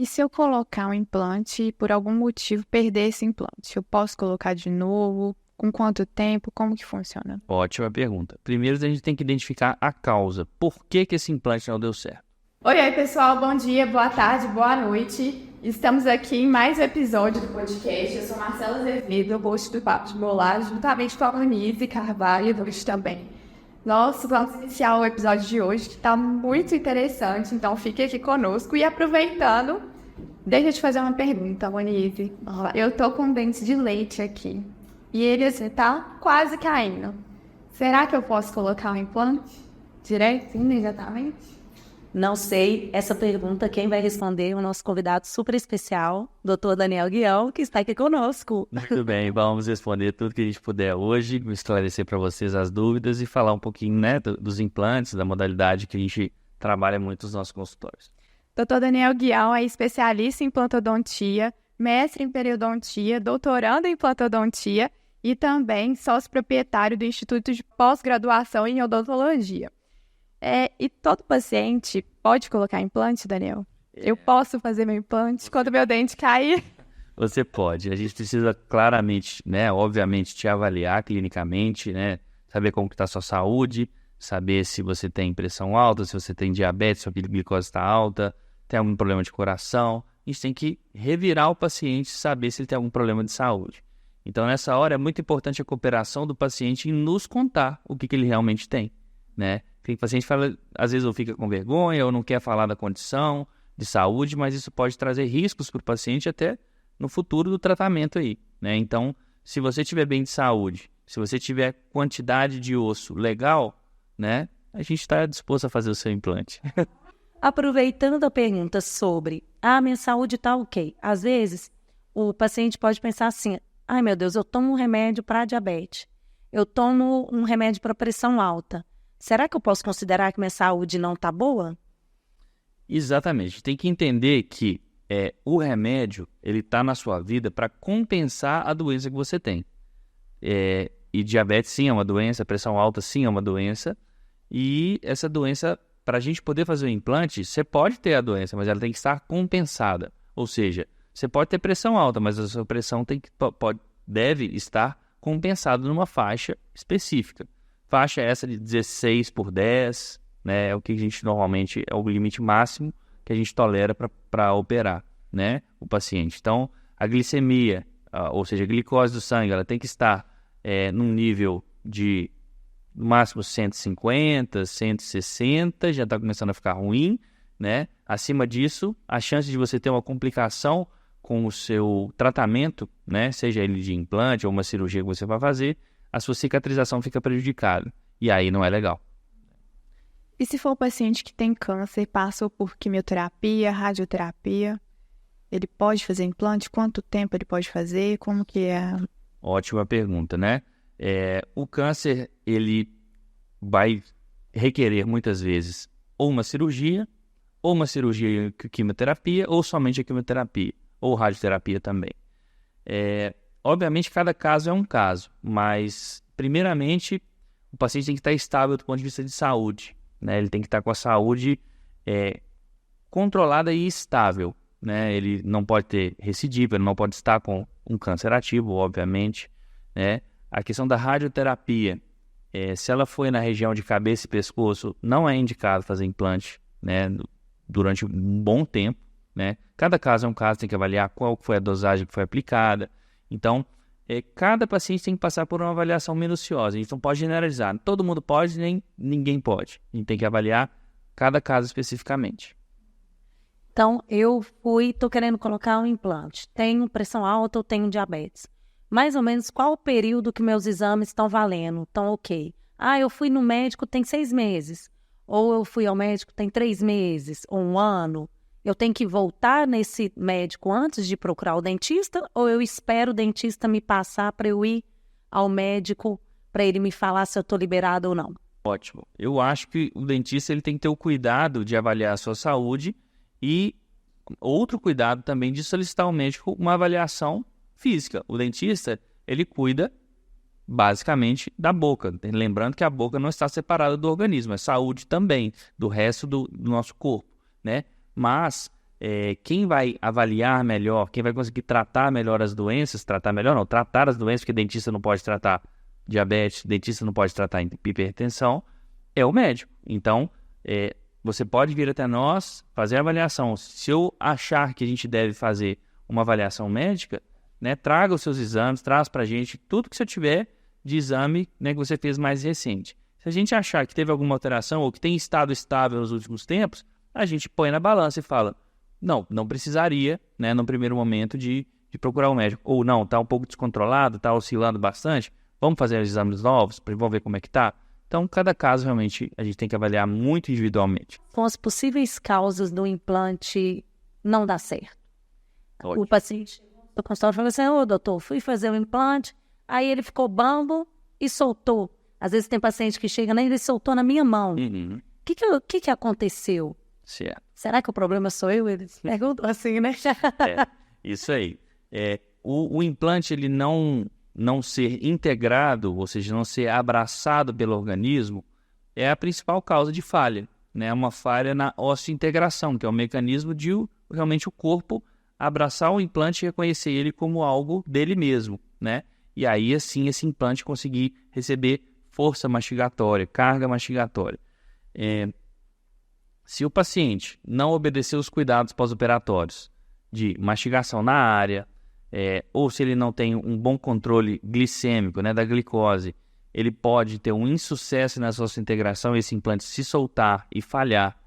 E se eu colocar um implante e por algum motivo perder esse implante? Eu posso colocar de novo? Com quanto tempo? Como que funciona? Ótima pergunta. Primeiro a gente tem que identificar a causa. Por que esse implante não deu certo? Oi, pessoal, bom dia, boa tarde, boa noite. Estamos aqui em mais um episódio do podcast. Eu sou Marcela Azevedo, host do Papo de Bolar, juntamente com a Monize Carvalho, hoje também. Vamos iniciar o episódio de hoje, que está muito interessante, então fique aqui conosco. E aproveitando, deixa eu te fazer uma pergunta, Monize. Eu tô com dente de leite aqui, e ele assim, tá quase caindo. Será que eu posso colocar um implante direto, imediatamente? Não sei, essa pergunta quem vai responder é o nosso convidado super especial, Dr. Daniel Guião, que está aqui conosco. Muito bem, vamos responder tudo que a gente puder hoje, esclarecer para vocês as dúvidas e falar um pouquinho, né, dos implantes, da modalidade que a gente trabalha muito nos nossos consultórios. Dr. Daniel Guião é especialista em implantodontia, mestre em periodontia, doutorando em implantodontia e também sócio proprietário do Instituto de Pós-Graduação em Odontologia. E todo paciente pode colocar implante, Daniel? Eu posso fazer meu implante quando meu dente cair? Você pode. A gente precisa claramente, né, obviamente, te avaliar clinicamente, né, saber como que está a sua saúde, saber se você tem pressão alta, se você tem diabetes, se a glicose está alta, tem algum problema de coração. A gente tem que revirar o paciente e saber se ele tem algum problema de saúde. Então, nessa hora, é muito importante a cooperação do paciente em nos contar o que ele realmente tem, né? O paciente fala, às vezes, ou fica com vergonha, ou não quer falar da condição de saúde, mas isso pode trazer riscos para o paciente até no futuro do tratamento aí, né? Então, se você tiver bem de saúde, se você tiver quantidade de osso legal, né? A gente está disposto a fazer o seu implante. Aproveitando a pergunta sobre, minha saúde está ok. Às vezes, o paciente pode pensar assim, ai meu Deus, eu tomo um remédio para diabetes, eu tomo um remédio para pressão alta. Será que eu posso considerar que minha saúde não está boa? Exatamente. Tem que entender que o remédio ele está na sua vida para compensar a doença que você tem. E diabetes sim é uma doença, pressão alta sim é uma doença. E essa doença, para a gente poder fazer o implante, você pode ter a doença, mas ela tem que estar compensada. Ou seja, você pode ter pressão alta, mas a sua pressão deve estar compensada numa faixa específica. Faixa essa de 16/10, né, é o que a gente normalmente, é o limite máximo que a gente tolera para operar, né, o paciente. Então, a glicemia, ou seja, a glicose do sangue, ela tem que estar num nível de, no máximo, 150, 160, já está começando a ficar ruim, né? Acima disso, a chance de você ter uma complicação com o seu tratamento, né, seja ele de implante ou uma cirurgia que você vai fazer, a sua cicatrização fica prejudicada. E aí não é legal. E se for um paciente que tem câncer, passou por quimioterapia, radioterapia, ele pode fazer implante? Quanto tempo ele pode fazer? Como que é? Ótima pergunta, né? O câncer, ele vai requerer muitas vezes ou uma cirurgia com quimioterapia, ou somente a quimioterapia, ou radioterapia também. Obviamente, cada caso é um caso, mas, primeiramente, o paciente tem que estar estável do ponto de vista de saúde, né? Ele tem que estar com a saúde controlada e estável, né? Ele não pode ter recidiva, ele não pode estar com um câncer ativo, obviamente, né? A questão da radioterapia, se ela for na região de cabeça e pescoço, não é indicado fazer implante, né? Durante um bom tempo, né? Cada caso é um caso, tem que avaliar qual foi a dosagem que foi aplicada. Então, cada paciente tem que passar por uma avaliação minuciosa. A gente não pode generalizar. Todo mundo pode, nem ninguém pode. A gente tem que avaliar cada caso especificamente. Então, estou querendo colocar um implante. Tenho pressão alta ou tenho diabetes. Mais ou menos qual o período que meus exames estão valendo? Estão ok. Eu fui no médico tem 6 meses. Ou eu fui ao médico tem 3 meses, ou 1 ano. Eu tenho que voltar nesse médico antes de procurar o dentista, ou eu espero o dentista me passar para eu ir ao médico para ele me falar se eu estou liberada ou não? Ótimo. Eu acho que o dentista ele tem que ter o cuidado de avaliar a sua saúde e outro cuidado também de solicitar ao médico uma avaliação física. O dentista, ele cuida basicamente da boca. Lembrando que a boca não está separada do organismo, é saúde também, do resto do nosso corpo, né? Mas quem vai avaliar melhor, quem vai conseguir tratar melhor as doenças, tratar as doenças, porque dentista não pode tratar diabetes, dentista não pode tratar hipertensão, é o médico. Então, você pode vir até nós, fazer a avaliação. Se eu achar que a gente deve fazer uma avaliação médica, né, traga os seus exames, traz para a gente tudo que você tiver de exame, né, que você fez mais recente. Se a gente achar que teve alguma alteração ou que tem estado estável nos últimos tempos, a gente põe na balança e fala, não precisaria, né, no primeiro momento de procurar um médico. Ou não, está um pouco descontrolado, está oscilando bastante, vamos fazer os exames novos, vamos ver como é que está. Então, cada caso, realmente, a gente tem que avaliar muito individualmente. Com as possíveis causas do implante não dar certo. Ótimo. O paciente do consultório falou assim, doutor, fui fazer o implante, aí ele ficou bambo e soltou. Às vezes tem paciente que chega, nem ele soltou na minha mão. Uhum. O que aconteceu? Certo. Será que o problema sou eu? Eles perguntam assim, né? Isso aí. O implante, ele não ser integrado, ou seja, não ser abraçado pelo organismo, é a principal causa de falha, né? Uma falha na osteointegração, que é o mecanismo de realmente o corpo abraçar o implante e reconhecer ele como algo dele mesmo, né? E aí, assim, esse implante conseguir receber força mastigatória, carga mastigatória. Se o paciente não obedecer os cuidados pós-operatórios de mastigação na área, ou se ele não tem um bom controle glicêmico, né, da glicose, ele pode ter um insucesso na sua integração, esse implante se soltar e falhar.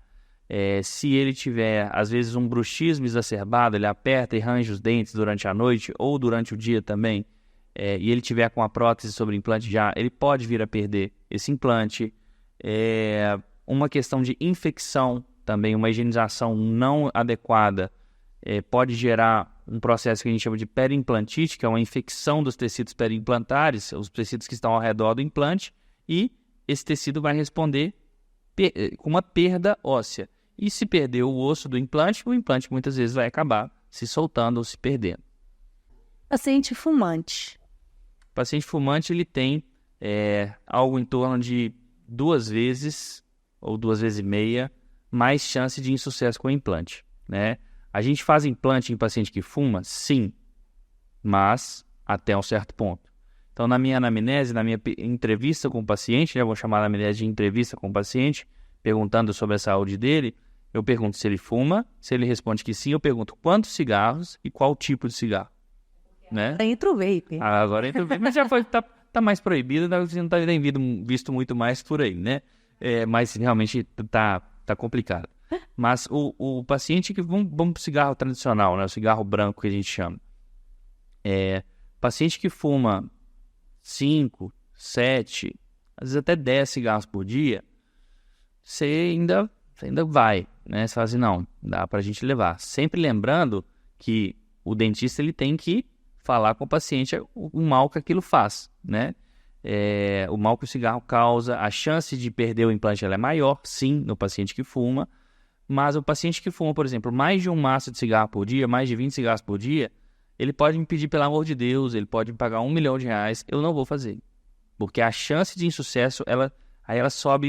Se ele tiver, às vezes, um bruxismo exacerbado, ele aperta e range os dentes durante a noite ou durante o dia também, e ele tiver com a prótese sobre o implante já, ele pode vir a perder esse implante. Uma questão de infecção também, uma higienização não adequada, pode gerar um processo que a gente chama de periimplantite, que é uma infecção dos tecidos periimplantares, os tecidos que estão ao redor do implante, e esse tecido vai responder com uma perda óssea. E se perder o osso do implante, o implante muitas vezes vai acabar se soltando ou se perdendo. Paciente fumante. O paciente fumante, ele tem algo em torno de 2 vezes ou 2 vezes e meia mais chance de insucesso com o implante, né? A gente faz implante em paciente que fuma? Sim, mas até um certo ponto. Então, na minha anamnese, na minha entrevista com o paciente, eu vou chamar a anamnese de entrevista com o paciente, perguntando sobre a saúde dele, eu pergunto se ele fuma, se ele responde que sim, eu pergunto quantos cigarros e qual tipo de cigarro, né? Entra o vape. Agora entra o vape, mas já foi, tá mais proibido, você não tem visto muito mais por aí, né? Mas realmente tá complicado. Mas o paciente que vamos para o cigarro tradicional, né, o cigarro branco que a gente chama, paciente que fuma 5, 7, às vezes até 10 cigarros por dia, você ainda vai, né? Você fala assim, não, dá para a gente levar. Sempre lembrando que o dentista ele tem que falar com o paciente o mal que aquilo faz, né? O mal que o cigarro causa, a chance de perder o implante ela é maior, sim, no paciente que fuma. Mas o paciente que fuma, por exemplo, mais de um maço de cigarro por dia, mais de 20 cigarros por dia, ele pode me pedir, pelo amor de Deus, ele pode me pagar R$1 milhão, eu não vou fazer. Porque a chance de insucesso, ela sobe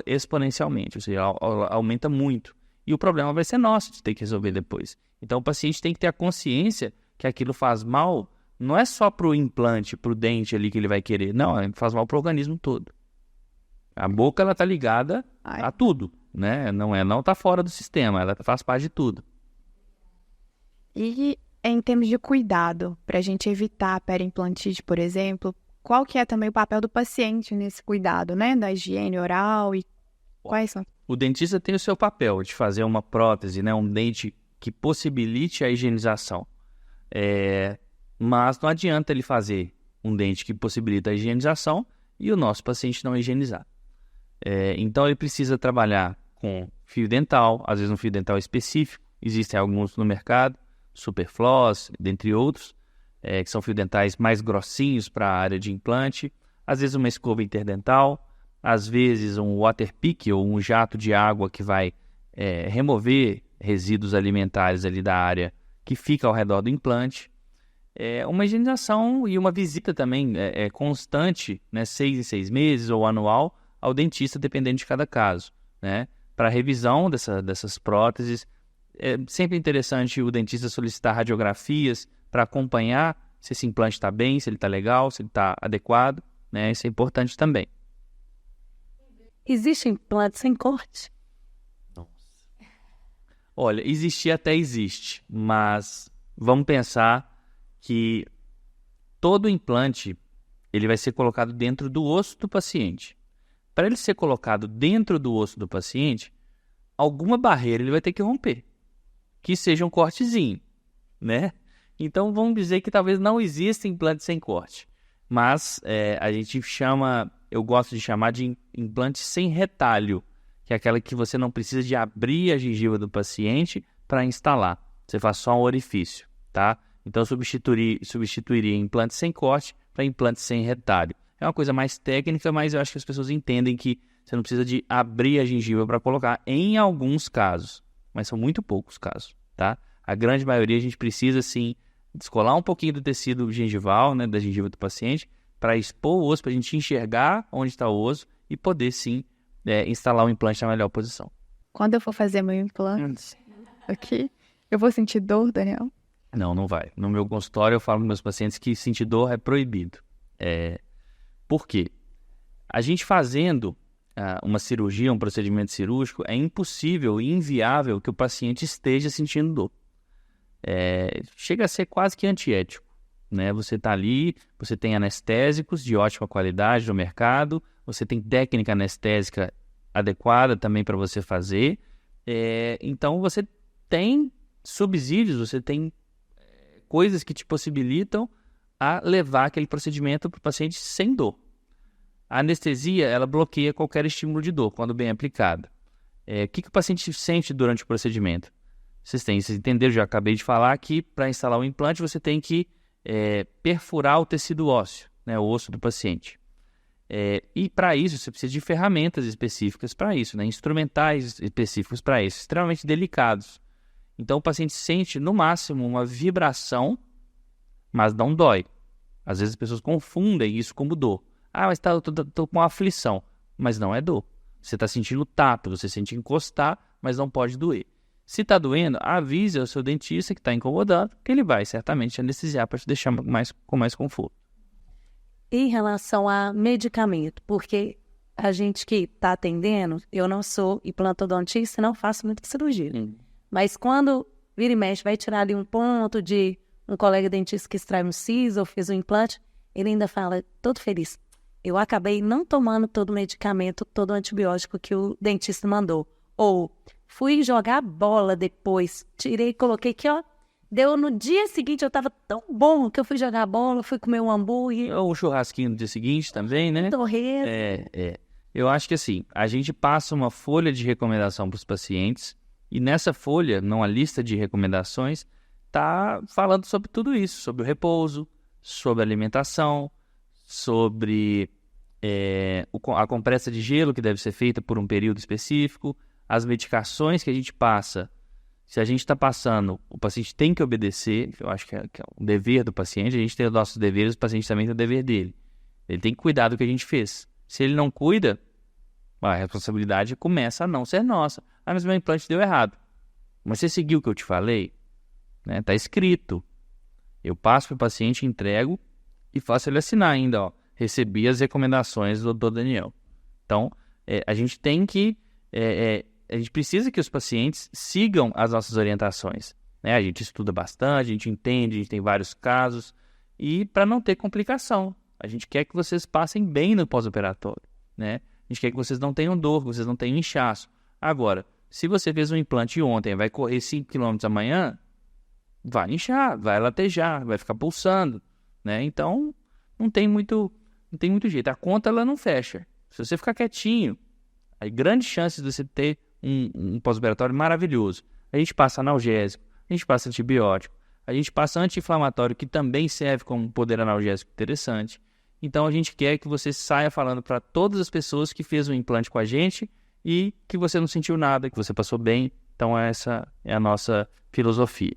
exponencialmente, ou seja, ela aumenta muito. E o problema vai ser nosso de ter que resolver depois. Então o paciente tem que ter a consciência que aquilo faz mal, não é só para o implante, para o dente ali que ele vai querer, não, faz mal para o organismo todo. A boca, ela está ligada a tudo. Né? Não está fora do sistema, ela faz parte de tudo. E em termos de cuidado, para a gente evitar a periimplantite, por exemplo, qual que é também o papel do paciente nesse cuidado, né? Da higiene oral e quais são? O dentista tem o seu papel de fazer uma prótese, né? Um dente que possibilite a higienização. Mas não adianta ele fazer um dente que possibilita a higienização e o nosso paciente não higienizar. Então ele precisa trabalhar com fio dental, às vezes um fio dental específico, existem alguns no mercado, Superfloss, dentre outros, que são fios dentais mais grossinhos para a área de implante, às vezes uma escova interdental, às vezes um water pick ou um jato de água que vai remover resíduos alimentares ali da área que fica ao redor do implante. Uma higienização e uma visita também constante, né, 6 em 6 meses ou anual, ao dentista, dependendo de cada caso, né, para revisão dessas próteses, é sempre interessante o dentista solicitar radiografias para acompanhar se esse implante está bem, se ele está legal, se ele está adequado, né? Isso é importante também. Existe implante sem corte? Olha, existir até existe, mas vamos pensar que todo implante ele vai ser colocado dentro do osso do paciente. Para ele ser colocado dentro do osso do paciente, alguma barreira ele vai ter que romper, que seja um cortezinho, né? Então vamos dizer que talvez não exista implante sem corte, mas a gente chama, eu gosto de chamar de implante sem retalho, que é aquela que você não precisa de abrir a gengiva do paciente para instalar. Você faz só um orifício, tá? Então, substituiria implante sem corte para implante sem retalho. É uma coisa mais técnica, mas eu acho que as pessoas entendem que você não precisa de abrir a gengiva para colocar em alguns casos, mas são muito poucos casos, tá? A grande maioria a gente precisa, sim, descolar um pouquinho do tecido gengival, né, da gengiva do paciente, para expor o osso, para a gente enxergar onde está o osso e poder, sim, instalar o implante na melhor posição. Quando eu for fazer meu implante aqui, eu vou sentir dor, Daniel? Não vai. No meu consultório eu falo com meus pacientes que sentir dor é proibido. Por quê? A gente fazendo uma cirurgia, um procedimento cirúrgico, é impossível e inviável que o paciente esteja sentindo dor. Chega a ser quase que antiético, né? Você está ali, você tem anestésicos de ótima qualidade no mercado, você tem técnica anestésica adequada também para você fazer, então você tem subsídios, você tem coisas que te possibilitam a levar aquele procedimento para o paciente sem dor. A anestesia, ela bloqueia qualquer estímulo de dor quando bem aplicada. O que o paciente sente durante o procedimento? Vocês entenderam, já acabei de falar que para instalar o implante você tem que perfurar o tecido ósseo, né, o osso do paciente. E para isso você precisa de ferramentas específicas para isso, né, instrumentais específicos para isso, extremamente delicados. Então o paciente sente no máximo uma vibração, mas não dói. Às vezes as pessoas confundem isso como dor. Mas eu tô com uma aflição, mas não é dor. Você está sentindo tato, você sente encostar, mas não pode doer. Se está doendo, avise ao seu dentista que está incomodando, que ele vai certamente anestesiar para te deixar com mais conforto. Em relação a medicamento, porque a gente que está atendendo, eu não sou implantodontista, não faço muita cirurgia. Mas quando vira e mexe, vai tirar ali um ponto de um colega dentista que extrai um siso ou fez um implante, ele ainda fala, todo feliz, eu acabei não tomando todo o medicamento, todo o antibiótico que o dentista mandou. Ou fui jogar bola depois, tirei e coloquei aqui, ó. Deu no dia seguinte, eu tava tão bom que eu fui jogar bola, fui comer um hambúrguer. Ou um churrasquinho no dia seguinte também, né? Torresmo. Eu acho que assim, a gente passa uma folha de recomendação para os pacientes e nessa folha, numa lista de recomendações, tá falando sobre tudo isso, sobre o repouso, sobre a alimentação, sobre a compressa de gelo que deve ser feita por um período específico, as medicações que a gente passa. Se a gente está passando, o paciente tem que obedecer, eu acho que é um dever do paciente, a gente tem os nossos deveres, o paciente também tem o dever dele. Ele tem que cuidar do que a gente fez. Se ele não cuida, a responsabilidade começa a não ser nossa. Mas meu implante deu errado. Mas você seguiu o que eu te falei? Né? Tá escrito. Eu passo para o paciente, entrego e faço ele assinar ainda. Ó. Recebi as recomendações do Dr. Daniel. Então, a gente tem que... a gente precisa que os pacientes sigam as nossas orientações. Né? A gente estuda bastante, a gente entende, a gente tem vários casos. E para não ter complicação, a gente quer que vocês passem bem no pós-operatório. Né? A gente quer que vocês não tenham dor, que vocês não tenham inchaço. Agora, se você fez um implante ontem, vai correr 5 km amanhã, vai inchar, vai latejar, vai ficar pulsando. Né? Então, não tem muito jeito. A conta ela não fecha. Se você ficar quietinho, aí grandes chances de você ter um pós-operatório maravilhoso. A gente passa analgésico, a gente passa antibiótico, a gente passa anti-inflamatório, que também serve como um poder analgésico interessante. Então a gente quer que você saia falando para todas as pessoas que fez um implante com a gente e que você não sentiu nada, que você passou bem. Então essa é a nossa filosofia.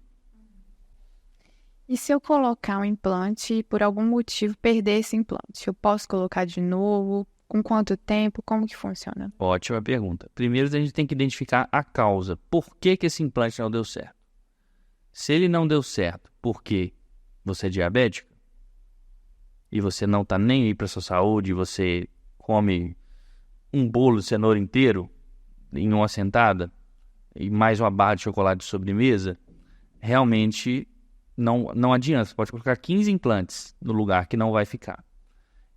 E se eu colocar um implante e por algum motivo perder esse implante? Eu posso colocar de novo? Com quanto tempo? Como que funciona? Ótima pergunta. Primeiro, a gente tem que identificar a causa. Por que esse implante não deu certo? Se ele não deu certo porque você é diabética e você não está nem aí para sua saúde, você come um bolo de cenoura inteiro em uma sentada e mais uma barra de chocolate de sobremesa, realmente não adianta. Você pode colocar 15 implantes no lugar que não vai ficar.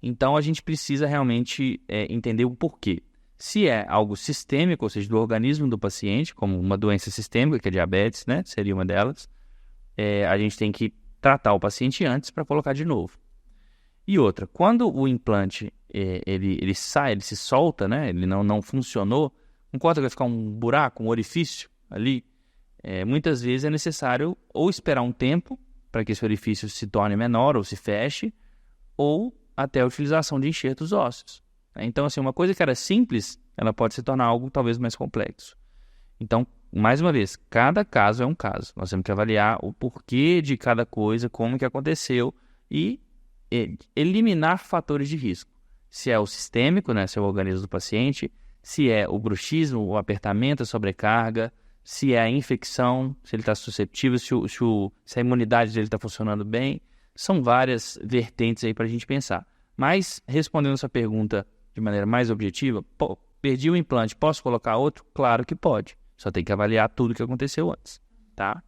Então, a gente precisa realmente entender o porquê. Se é algo sistêmico, ou seja, do organismo do paciente, como uma doença sistêmica, que é diabetes, né? Seria uma delas, a gente tem que tratar o paciente antes para colocar de novo. E outra, quando o implante ele sai, ele se solta, né? Ele não funcionou, concorda que vai ficar um buraco, um orifício ali? Muitas vezes é necessário ou esperar um tempo para que esse orifício se torne menor ou se feche, ou até a utilização de enxertos ósseos. Então, assim, uma coisa que era simples, ela pode se tornar algo talvez mais complexo. Então, mais uma vez, cada caso é um caso. Nós temos que avaliar o porquê de cada coisa, como que aconteceu e eliminar fatores de risco. Se é o sistêmico, né, se é o organismo do paciente, se é o bruxismo, o apertamento, a sobrecarga, se é a infecção, se ele está suscetível, se a imunidade dele está funcionando bem. São várias vertentes aí para a gente pensar. Mas, respondendo essa pergunta de maneira mais objetiva, perdi o implante, posso colocar outro? Claro que pode. Só tem que avaliar tudo o que aconteceu antes, tá?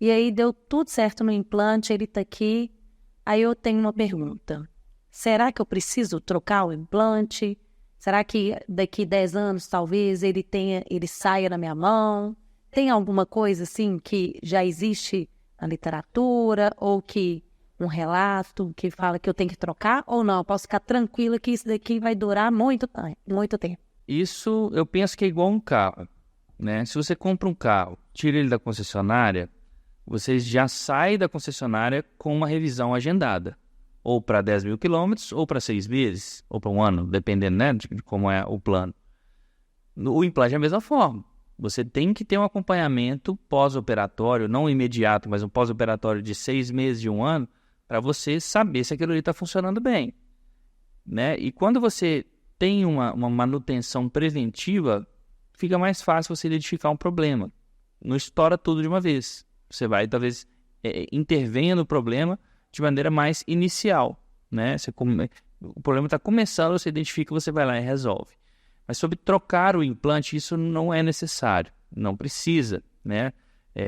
E aí deu tudo certo no implante, ele tá aqui. Aí eu tenho uma pergunta. Será que eu preciso trocar o implante? Será que daqui 10 anos, talvez, ele saia na minha mão? Tem alguma coisa assim que já existe na literatura ou que um relato que fala que eu tenho que trocar ou não? Eu posso ficar tranquila que isso daqui vai durar muito tempo. Isso eu penso que é igual um carro, né? Se você compra um carro, tira ele da concessionária, você já sai da concessionária com uma revisão agendada. Ou para 10 mil quilômetros, ou para 6 meses, ou para um ano, dependendo, né, de como é o plano. O implante é a mesma forma. Você tem que ter um acompanhamento pós-operatório, não imediato, mas um pós-operatório de 6 meses, de um ano, para você saber se aquilo ali está funcionando bem, né? E quando você tem uma manutenção preventiva, fica mais fácil você identificar um problema. Não estoura tudo de uma vez. Você vai, talvez, intervenha no problema de maneira mais inicial, né? O problema está começando, você identifica, você vai lá e resolve. Mas sobre trocar o implante, isso não é necessário, não precisa, né?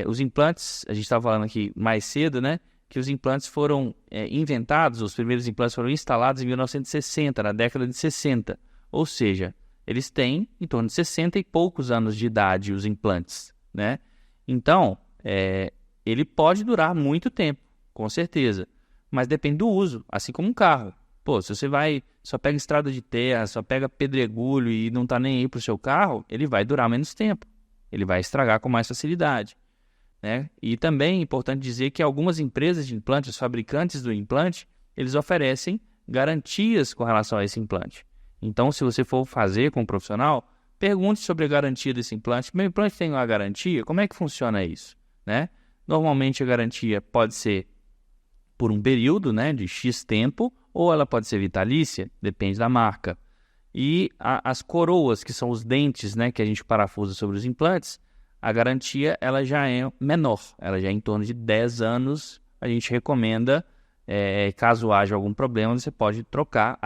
Os implantes, a gente estava falando aqui mais cedo, né? Que os implantes foram inventados, os primeiros implantes foram instalados em 1960, na década de 60. Ou seja, eles têm em torno de 60 e poucos anos de idade, os implantes, né? Então, ele pode durar muito tempo, com certeza, mas depende do uso, assim como um carro. Pô, se você só pega estrada de terra, só pega pedregulho e não está nem aí para o seu carro, ele vai durar menos tempo, ele vai estragar com mais facilidade, né? E também é importante dizer que algumas empresas de implantes, os fabricantes do implante, eles oferecem garantias com relação a esse implante. Então, se você for fazer com um profissional, pergunte sobre a garantia desse implante. Meu implante tem uma garantia? Como é que funciona isso, né? Normalmente a garantia pode ser por um período, né, de X tempo, ou ela pode ser vitalícia, depende da marca. E as coroas, que são os dentes, né, que a gente parafusa sobre os implantes, a garantia ela já é menor, ela já é em torno de 10 anos. A gente recomenda, caso haja algum problema, você pode trocar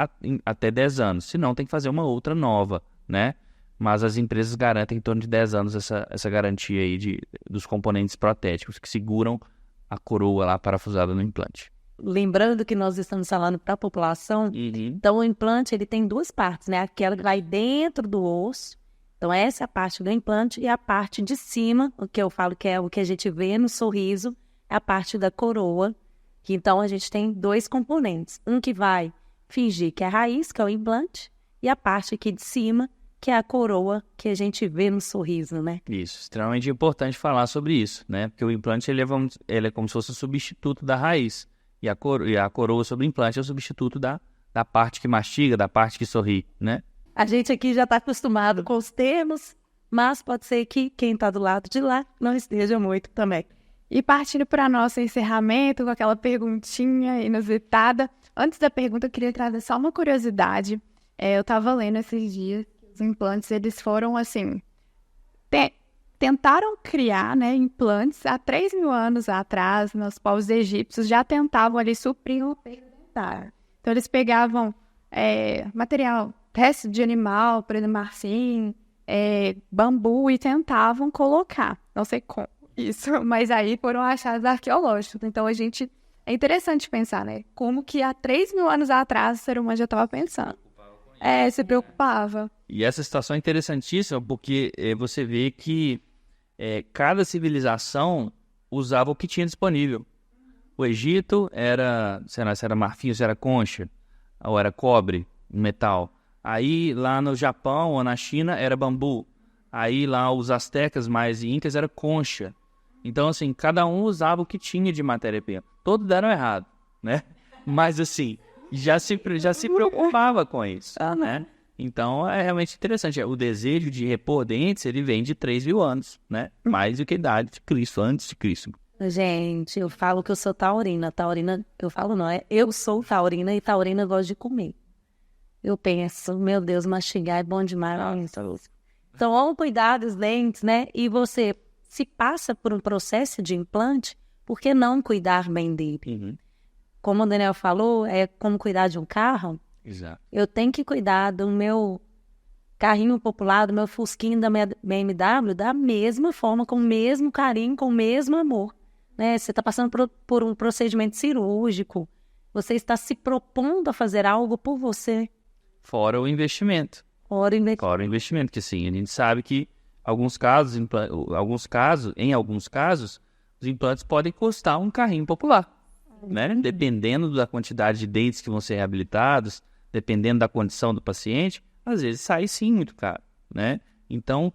até 10 anos. Se não, tem que fazer uma outra nova, né? Mas as empresas garantem em torno de 10 anos essa garantia aí dos componentes protéticos que seguram a coroa lá parafusada no implante. Lembrando que nós estamos falando para a população, então o implante ele tem duas partes, né? Aquela que vai dentro do osso. Então, essa é a parte do implante, e a parte de cima, o que eu falo que é o que a gente vê no sorriso, é a parte da coroa, que então a gente tem dois componentes. Um que vai fingir que é a raiz, que é o implante, e a parte aqui de cima, que é a coroa que a gente vê no sorriso, né? Isso, extremamente importante falar sobre isso, né? Porque o implante ele é como se fosse o substituto da raiz, e a coroa sobre o implante é o substituto da parte que mastiga, da parte que sorri, né? A gente aqui já está acostumado com os termos, mas pode ser que quem está do lado de lá não esteja muito também. E partindo para nosso encerramento, com aquela perguntinha inusitada, antes da pergunta eu queria trazer só uma curiosidade. Eu estava lendo esses dias que os implantes, eles foram assim, tentaram criar, né, implantes há 3.000 anos atrás, nos povos egípcios já tentavam ali suprir o perda dentária. Então eles pegavam material, resto de animal, por exemplo, marfim, bambu e tentavam colocar. Não sei como isso, mas aí foram achados arqueológicos. Então é interessante pensar, né, como que há 3.000 anos atrás o ser humano já estava pensando. Se preocupava. E essa situação é interessantíssima porque você vê que cada civilização usava o que tinha disponível. O Egito era, sei lá, se era marfim, se era concha, ou era cobre, metal. Aí lá no Japão ou na China era bambu. Aí lá os astecas mais e incas era concha. Então, assim, cada um usava o que tinha de matéria-prima. Todos deram errado, né? Mas, assim, já se preocupava com isso, né? Então, é realmente interessante. O desejo de repor dentes, ele vem de 3.000 anos, né? Mais do que a idade de Cristo, antes de Cristo. Gente, eu falo que eu sou taurina. Taurina, eu falo não, eu sou taurina e taurina gosta de comer. Eu penso, meu Deus, mastigar é bom demais. Então, vamos cuidar dos dentes, né? E você se passa por um processo de implante, por que não cuidar bem dele? Uhum. Como o Daniel falou, é como cuidar de um carro. Exato. Eu tenho que cuidar do meu carrinho popular, do meu fusquinho da minha BMW, da mesma forma, com o mesmo carinho, com o mesmo amor. Né? Você está passando por um procedimento cirúrgico, você está se propondo a fazer algo por você. Fora o investimento. Fora o investimento, que sim, a gente sabe que em alguns casos, os implantes podem custar um carrinho popular, né? Dependendo da quantidade de dentes que vão ser reabilitados, dependendo da condição do paciente, às vezes sai sim muito caro, né? Então,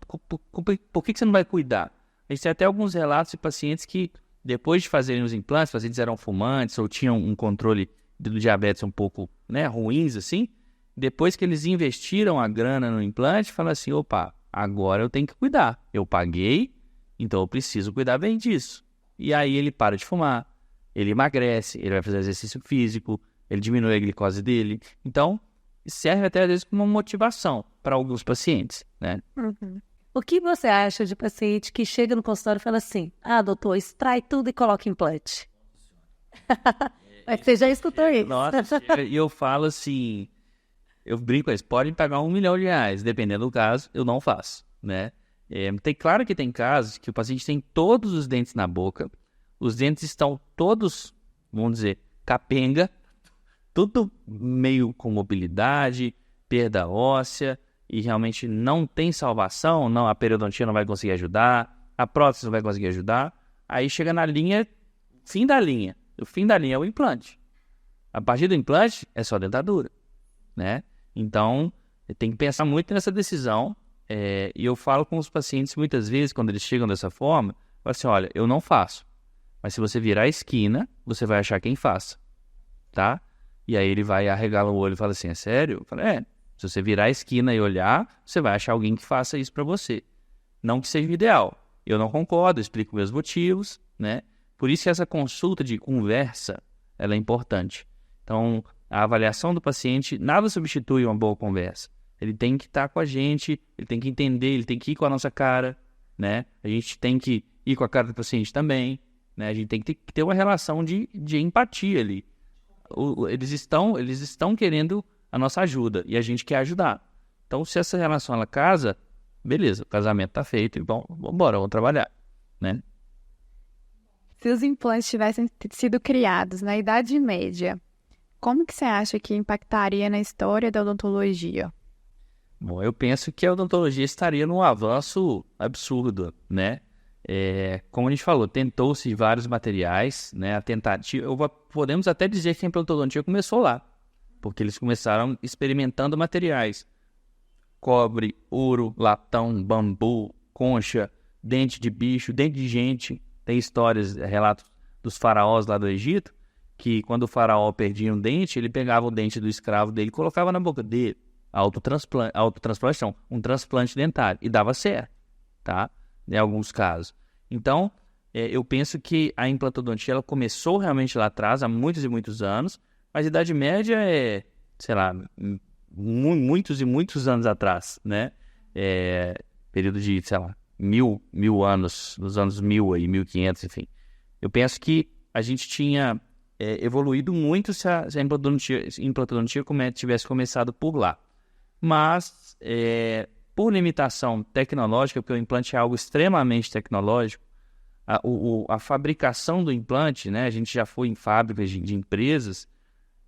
por que você não vai cuidar? A gente tem até alguns relatos de pacientes que, depois de fazerem os implantes, pacientes eram fumantes ou tinham um controle do diabetes um pouco, né, ruins, assim, depois que eles investiram a grana no implante, falam assim, opa, agora eu tenho que cuidar. Eu paguei, então eu preciso cuidar bem disso. E aí ele para de fumar, ele emagrece, ele vai fazer exercício físico, ele diminui a glicose dele. Então, serve até às vezes como uma motivação para alguns pacientes, né? Uhum. O que você acha de paciente que chega no consultório e fala assim, doutor, extrai tudo e coloca implante? Você já escutou isso? Nossa, e eu falo assim, eu brinco, eles podem pagar R$1 milhão, dependendo do caso, eu não faço, né? Claro que tem casos que o paciente tem todos os dentes na boca, os dentes estão todos, vamos dizer, capenga, tudo meio com mobilidade, perda óssea, e realmente não tem salvação, a periodontia não vai conseguir ajudar, a prótese não vai conseguir ajudar, aí chega na linha, fim da linha. O fim da linha é o implante. A partir do implante é só dentadura, né? Então, tem que pensar muito nessa decisão, e eu falo com os pacientes muitas vezes, quando eles chegam dessa forma, eu falo assim, olha, eu não faço, mas se você virar a esquina, você vai achar quem faça, tá? E aí ele vai arregala o olho e fala assim, é sério? Eu falo, se você virar a esquina e olhar, você vai achar alguém que faça isso para você. Não que seja o ideal. Eu não concordo, eu explico meus motivos, né? Por isso que essa consulta de conversa, ela é importante. Então, a avaliação do paciente, nada substitui uma boa conversa. Ele tem que estar com a gente, ele tem que entender, ele tem que ir com a nossa cara, né? A gente tem que ir com a cara do paciente também, né? A gente tem que ter uma relação de empatia ali. Eles estão querendo a nossa ajuda e a gente quer ajudar. Então, se essa relação ela casa, beleza, o casamento está feito e vamos embora, vamos trabalhar, né? Se os implantes tivessem sido criados na Idade Média, como que você acha que impactaria na história da odontologia? Bom, eu penso que a odontologia estaria num avanço absurdo, né? Como a gente falou, tentou-se vários materiais, né? A tentativa, podemos até dizer que a implantodontia começou lá, porque eles começaram experimentando materiais. Cobre, ouro, latão, bambu, concha, dente de bicho, dente de gente. Tem histórias, relatos dos faraós lá do Egito, que quando o faraó perdia um dente, ele pegava o dente do escravo dele e colocava na boca dele. Autotransplantação, um transplante dentário. E dava certo, tá? Em alguns casos. Então, eu penso que a implantodontia ela começou realmente lá atrás, há muitos e muitos anos, mas a Idade Média é, sei lá, muitos e muitos anos atrás, né? Período de, sei lá, mil anos, nos anos 1000 aí, 1500, enfim. Eu penso que a gente tinha evoluído muito se a implantodontia tivesse começado por lá. Mas, por limitação tecnológica, porque o implante é algo extremamente tecnológico, a fabricação do implante, né, a gente já foi em fábricas de empresas,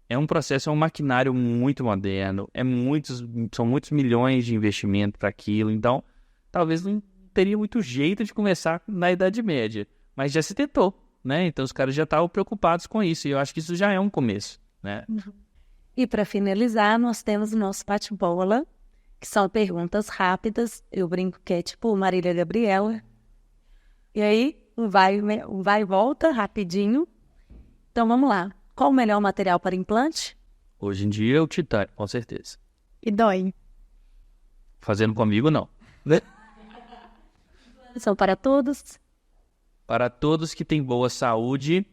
é um processo, é um maquinário muito moderno, são muitos milhões de investimento para aquilo, então talvez não teria muito jeito de começar na Idade Média, mas já se tentou, né? Então os caras já estavam preocupados com isso, e eu acho que isso já é um começo, né? E para finalizar, nós temos o nosso bate-bola, que são perguntas rápidas, eu brinco que é tipo Marília Gabriela, e aí um vai e volta rapidinho. Então vamos lá. Qual o melhor material para implante? Hoje em dia é o titânio, com certeza. E dói. Fazendo comigo, não. Né? São para todos? Para todos que têm boa saúde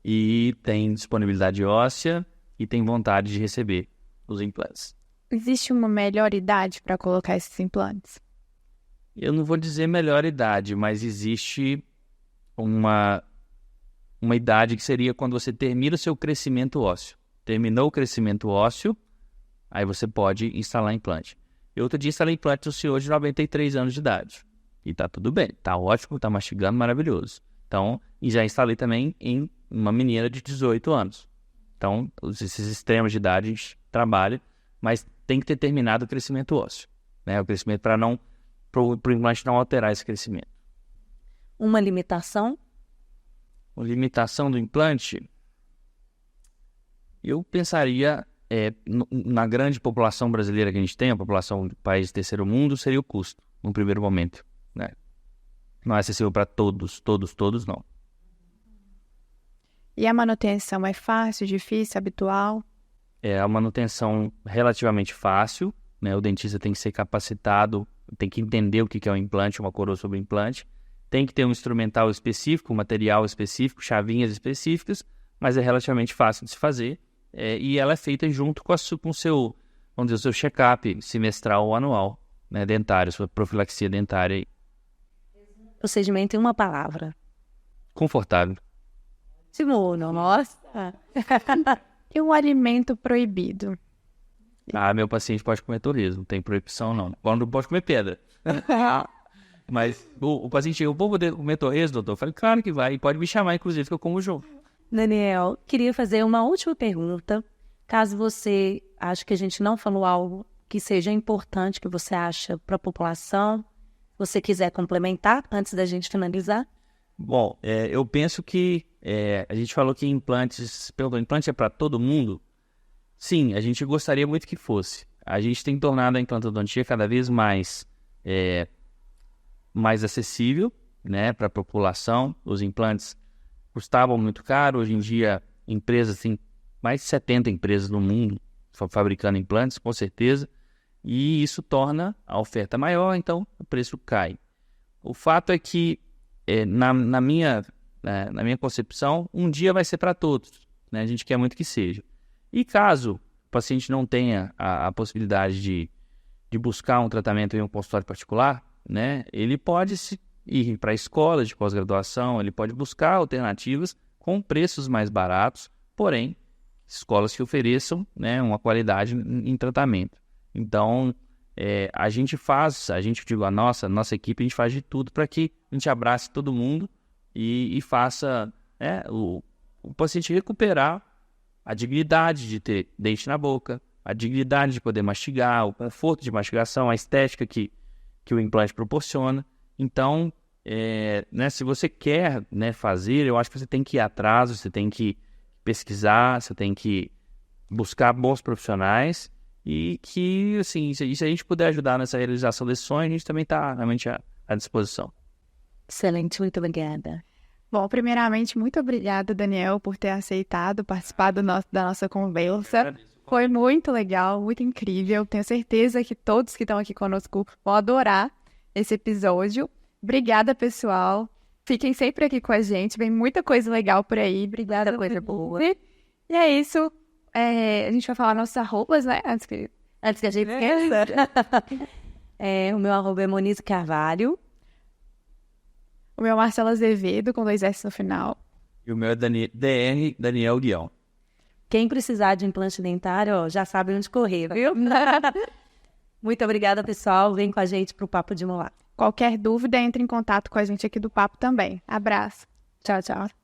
e têm disponibilidade óssea e têm vontade de receber os implantes. Existe uma melhor idade para colocar esses implantes? Eu não vou dizer melhor idade, mas existe uma idade que seria quando você termina o seu crescimento ósseo. Terminou o crescimento ósseo, aí você pode instalar implante. Eu outro dia instalei implante no senhor de 93 anos de idade. E tá tudo bem, tá ótimo, tá mastigando, maravilhoso. Então, e já instalei também em uma menina de 18 anos. Então, esses extremos de idade a gente trabalha, mas tem que ter terminado o crescimento ósseo, né? O crescimento para o implante não alterar esse crescimento. Uma limitação? A limitação do implante, eu pensaria na grande população brasileira que a gente tem, a população do país terceiro mundo, seria o custo, no primeiro momento, né? Não é acessível para todos, não. E a manutenção é fácil, difícil, habitual? É uma manutenção relativamente fácil, né? O dentista tem que ser capacitado, tem que entender o que é um implante, uma coroa sobre implante, tem que ter um instrumental específico, um material específico, chavinhas específicas, mas é relativamente fácil de se fazer, e ela é feita junto com o seu, vamos dizer, o seu check-up semestral ou anual, né, dentário, sua profilaxia dentária aí. Procedimento em uma palavra. Confortável. Simona, nossa. E um alimento proibido? Meu paciente pode comer torresmo, não tem proibição não. Não pode comer pedra. Mas o paciente chega, vou poder comer torresmo, doutor? Eu falei, claro que vai, e pode me chamar, inclusive, que eu como junto. Daniel, queria fazer uma última pergunta. Caso você ache que a gente não falou algo que seja importante, que você acha para a população, se você quiser complementar antes da gente finalizar. Bom, eu penso que a gente falou que implante é para todo mundo. Sim, a gente gostaria muito que fosse. A gente tem tornado a implantodontia cada vez mais acessível, né, para a população. Os implantes custavam muito caro. Hoje em dia, empresas, tem mais de 70 empresas no mundo fabricando implantes, com certeza. E isso torna a oferta maior, então o preço cai. O fato é que, na minha concepção, um dia vai ser para todos, né? A gente quer muito que seja. E caso o paciente não tenha a possibilidade de buscar um tratamento em um consultório particular, né, ele pode ir para a escola de pós-graduação, ele pode buscar alternativas com preços mais baratos, porém, escolas que ofereçam, né, uma qualidade em tratamento. Então, a nossa equipe, a gente faz de tudo para que a gente abrace todo mundo e faça o paciente recuperar a dignidade de ter dente na boca, a dignidade de poder mastigar, o conforto de mastigação, a estética que o implante proporciona. Então, se você quer, né, fazer, eu acho que você tem que ir atrás, você tem que pesquisar, você tem que buscar bons profissionais e que, assim, se a gente puder ajudar nessa realização desse sonho, a gente também está realmente à disposição. Excelente, muito obrigada. Bom, primeiramente, muito obrigada, Daniel, por ter aceitado participar da nossa conversa. Foi muito legal, muito incrível. Tenho certeza que todos que estão aqui conosco vão adorar esse episódio. Obrigada, pessoal. Fiquem sempre aqui com a gente. Vem muita coisa legal por aí. Obrigada, coisa boa. E é isso. A gente vai falar nossas arrobas, né? Antes que Antes que a gente esqueça. O meu arroba é Monize Carvalho. O meu é Marcela Azevedo, com 2 S no final. E o meu é DR Daniel Guião. Quem precisar de implante dentário, ó, já sabe onde correr, viu? Muito obrigada, pessoal. Vem com a gente pro Papo de Molar. Qualquer dúvida, entre em contato com a gente aqui do Papo também. Abraço. Tchau, tchau.